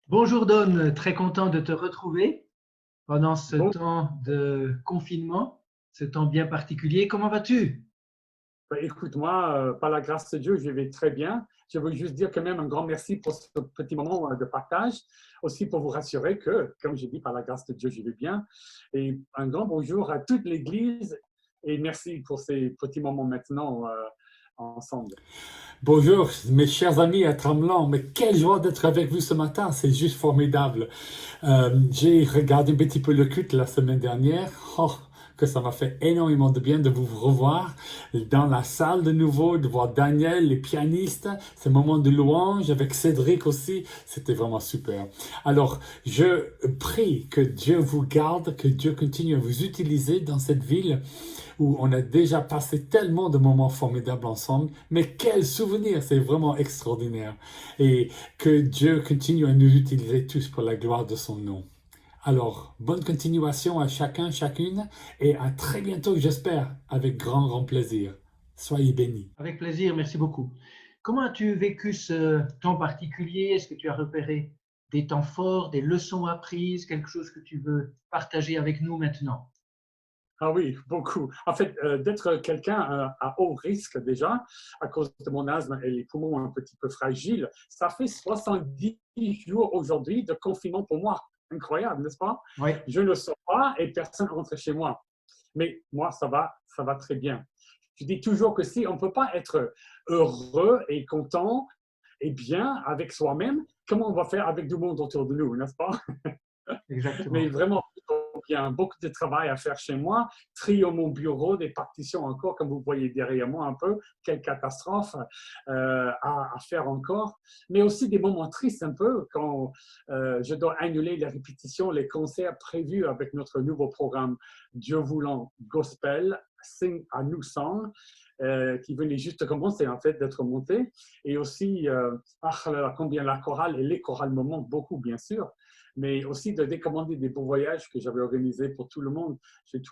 Bonjour Don, très content de te retrouver pendant ce Bon, temps de confinement, ce temps bien particulier. Comment vas-tu? bah, écoute, moi, par la grâce de Dieu, je vais très bien. Je veux juste dire quand même un grand merci pour ce petit moment de partage, aussi pour vous rassurer que, comme j'ai dit, par la grâce de Dieu, je vais bien. Et un grand bonjour à toute l'Église et merci pour ces petits moments maintenant ensemble. Bonjour, mes chers amis à Tramelan, mais quelle joie d'être avec vous ce matin, c'est juste formidable. J'ai regardé un petit peu le culte la semaine dernière. Oh, que ça m'a fait énormément de bien de vous revoir dans la salle de nouveau, de voir Daniel, les pianistes, ce moment de louange avec Cédric aussi, c'était vraiment super. Alors, je prie que Dieu vous garde, que Dieu continue à vous utiliser dans cette ville où on a déjà passé tellement de moments formidables ensemble, mais quel souvenir, c'est vraiment extraordinaire. Et que Dieu continue à nous utiliser tous pour la gloire de son nom. Alors, bonne continuation à chacun, chacune, et à très bientôt, j'espère, avec grand, grand plaisir. Soyez bénis. Avec plaisir, merci beaucoup. Comment as-tu vécu ce temps particulier? Est-ce que tu as repéré des temps forts, des leçons apprises, quelque chose que tu veux partager avec nous maintenant? Ah oui, beaucoup. En fait, d'être quelqu'un à haut risque déjà, à cause de mon asthme et les poumons un petit peu fragiles, ça fait 70 jours aujourd'hui de confinement pour moi. Incroyable, n'est-ce pas? Oui, Je ne sors pas et personne ne rentre chez moi. Mais moi, ça va très bien. Je dis toujours que si on ne peut pas être heureux et content et bien avec soi-même, comment on va faire avec du monde autour de nous, n'est-ce pas? Mais exactement. vraiment, il y a beaucoup de travail à faire chez moi. Trier mon bureau, des partitions encore, comme vous voyez derrière moi un peu. Quelle catastrophe à faire encore. Mais aussi des moments tristes un peu quand je dois annuler les répétitions, les concerts prévus avec notre nouveau programme Dieu voulant Gospel, Sing a New Song. Qui venait juste de commencer en fait d'être monté et aussi combien la chorale et les chorales me manquent beaucoup bien sûr, mais aussi de décommander des beaux voyages que j'avais organisés pour tout le monde. J'ai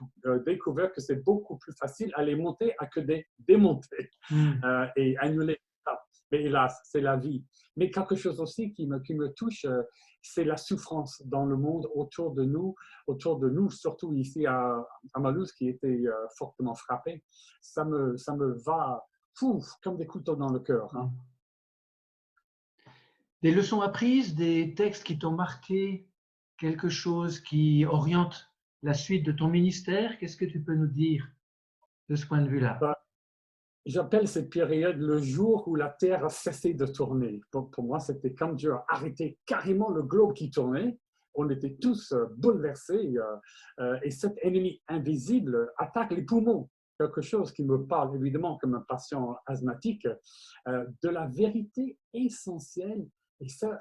découvert que c'est beaucoup plus facile à les monter à que de démonter Hmm. et annuler ça. Mais hélas, c'est la vie. Mais quelque chose aussi qui me touche, c'est la souffrance dans le monde autour de nous surtout ici à Malouse, qui était fortement frappé. Ça me va pouf, comme des couteaux dans le cœur. Hein. Hmm. Des leçons apprises, des textes qui t'ont marqué, quelque chose qui oriente la suite de ton ministère. Qu'est-ce que tu peux nous dire de ce point de vue-là? J'appelle cette période le jour où la Terre a cessé de tourner. Pour moi, c'était comme Dieu a arrêté carrément le globe qui tournait. On était tous bouleversés et cet ennemi invisible attaque les poumons. Quelque chose qui me parle évidemment comme un patient asthmatique, de la vérité essentielle. Et ça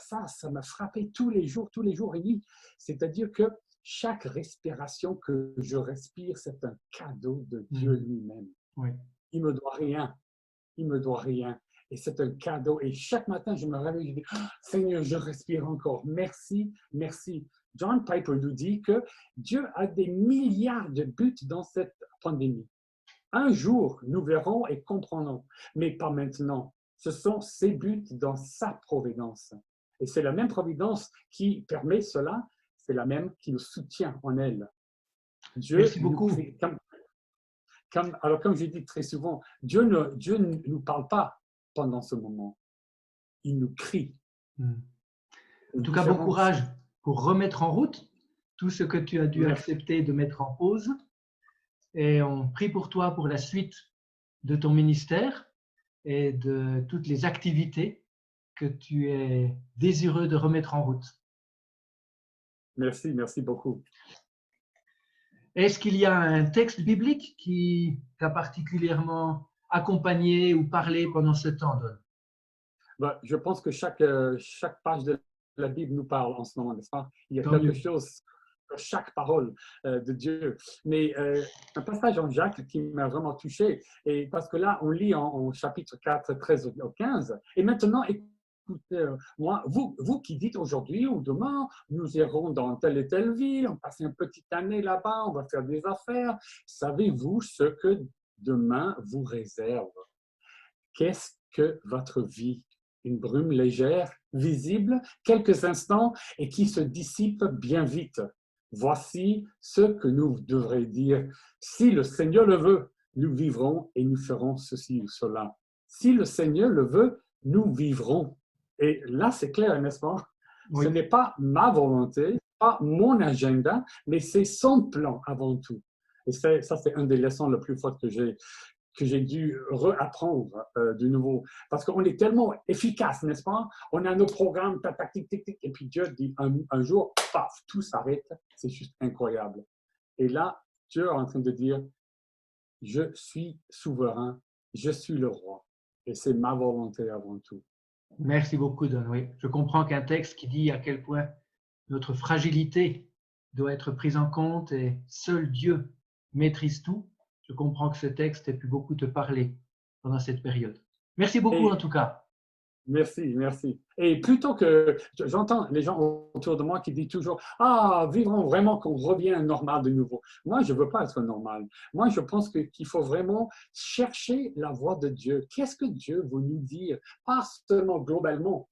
m'a frappé tous les jours et demi. C'est-à-dire que chaque respiration que je respire, c'est un cadeau de Dieu Hmm. lui-même. Oui. Il me doit rien, il me doit rien. Et c'est un cadeau. Et chaque matin, je me réveille, je dis, oh, Seigneur, je respire encore. Merci, merci. John Piper nous dit que Dieu a des milliards de buts dans cette pandémie. Un jour, nous verrons et comprendrons, mais pas maintenant. Ce sont ses buts dans sa providence. Et c'est la même providence qui permet cela, c'est la même qui nous soutient en elle. Dieu Merci nous beaucoup. crée, comme je dis très souvent, Dieu ne nous parle pas pendant ce moment. Il nous crie. Hmm. En Une tout cas, bon différence. courage pour remettre en route tout ce que tu as dû Merci. accepter de mettre en pause. Et on prie pour toi pour la suite de ton ministère et de toutes les activités que tu es désireux de remettre en route. Merci, merci beaucoup. Est-ce qu'il y a un texte biblique qui t'a particulièrement accompagné ou parlé pendant ce temps, Don? Ben, je pense que chaque page de la Bible nous parle en ce moment, n'est-ce pas? Il y a Tant quelque mieux. chose sur chaque parole de Dieu. Mais un passage en Jacques qui m'a vraiment touché, et parce que là, on lit en chapitre 4, 13 au 15, et maintenant, écoutez, moi, vous qui dites aujourd'hui ou demain, nous irons dans telle et telle ville, on passe une petite année là-bas, on va faire des affaires. Savez-vous ce que demain vous réserve? Qu'est-ce que votre vie? une brume légère, visible, quelques instants et qui se dissipe bien vite. Voici ce que nous devrions dire. Si le Seigneur le veut, nous vivrons et nous ferons ceci ou cela. Si le Seigneur le veut, nous vivrons. Et là, c'est clair, n'est-ce pas? Oui. Ce n'est pas ma volonté, pas mon agenda, mais c'est son plan avant tout. Et ça, c'est une des leçons les plus fortes que j'ai dû réapprendre de nouveau. Parce qu'on est tellement efficace, n'est-ce pas? On a nos programmes, tac, tic, tic, tic, et puis Dieu dit un jour, paf, tout s'arrête. C'est juste incroyable. Et là, Dieu est en train de dire, je suis souverain, je suis le roi. Et c'est ma volonté avant tout. Merci beaucoup, Don. Oui, je comprends qu'un texte qui dit à quel point notre fragilité doit être prise en compte et seul Dieu maîtrise tout. Je comprends que ce texte ait pu beaucoup te parler pendant cette période. Merci beaucoup en tout cas. Merci, merci. Et plutôt que, j'entends les gens autour de moi qui disent toujours « Ah, vivons vraiment qu'on revient normal de nouveau. » Moi, je ne veux pas être normal. Moi, je pense qu'il faut vraiment chercher la voix de Dieu. Qu'est-ce que Dieu veut nous dire? Pas seulement globalement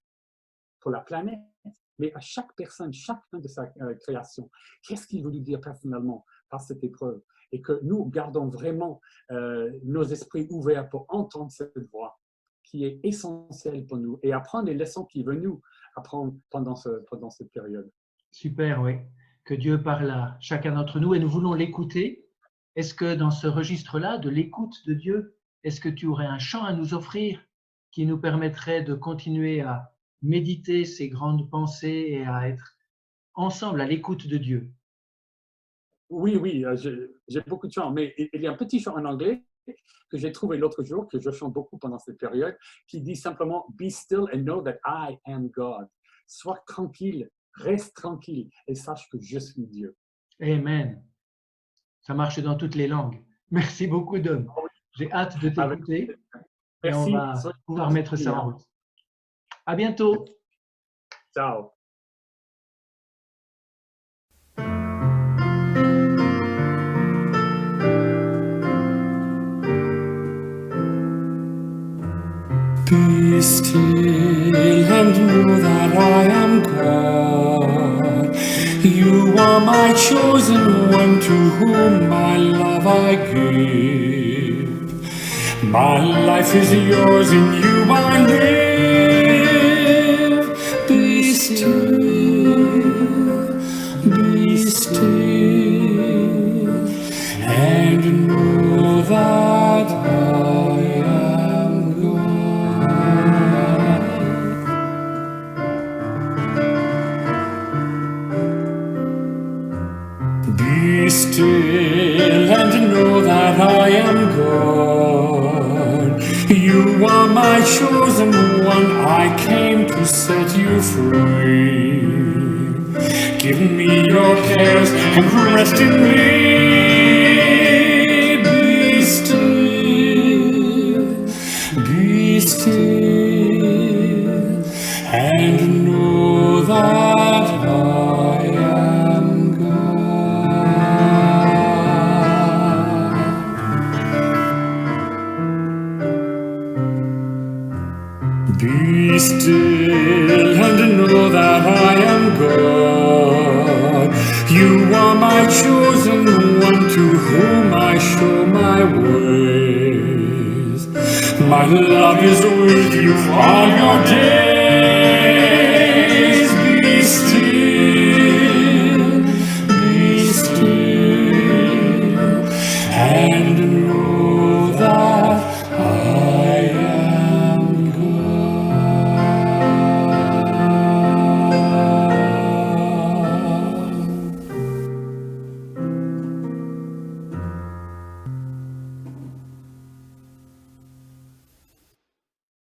pour la planète, mais à chaque personne, chacun de sa création. Qu'est-ce qu'il veut nous dire personnellement par cette épreuve? Et que nous gardons vraiment nos esprits ouverts pour entendre cette voix qui est essentielle pour nous et apprendre les leçons qu'il veut nous apprendre pendant cette période. Super, oui. Que Dieu parle à chacun d'entre nous et nous voulons l'écouter. Est-ce que dans ce registre-là, de l'écoute de Dieu, est-ce que tu aurais un chant à nous offrir qui nous permettrait de continuer à méditer ces grandes pensées et à être ensemble à l'écoute de Dieu? Oui, j'ai beaucoup de chants, mais il y a un petit chant en anglais que j'ai trouvé l'autre jour, que je chante beaucoup pendant cette période, qui dit simplement « Be still and know that I am God ». Sois tranquille, reste tranquille et sache que je suis Dieu. Amen. Ça marche dans toutes les langues. Merci beaucoup, Dom. J'ai hâte de t'écouter et on va pouvoir mettre ça en route. À bientôt. Ciao. Be still and know that I am God. You are my chosen one, to whom my love I give. My life is yours, in you I live. Be still, and know that I am God. Be still and know that I am God. You are my chosen one, I came to set you free. Give me your cares and rest in me. Be still, and know that I am God. Be still and know that I am God. You are my chosen one, to whom I show my ways. My love is with you all your days.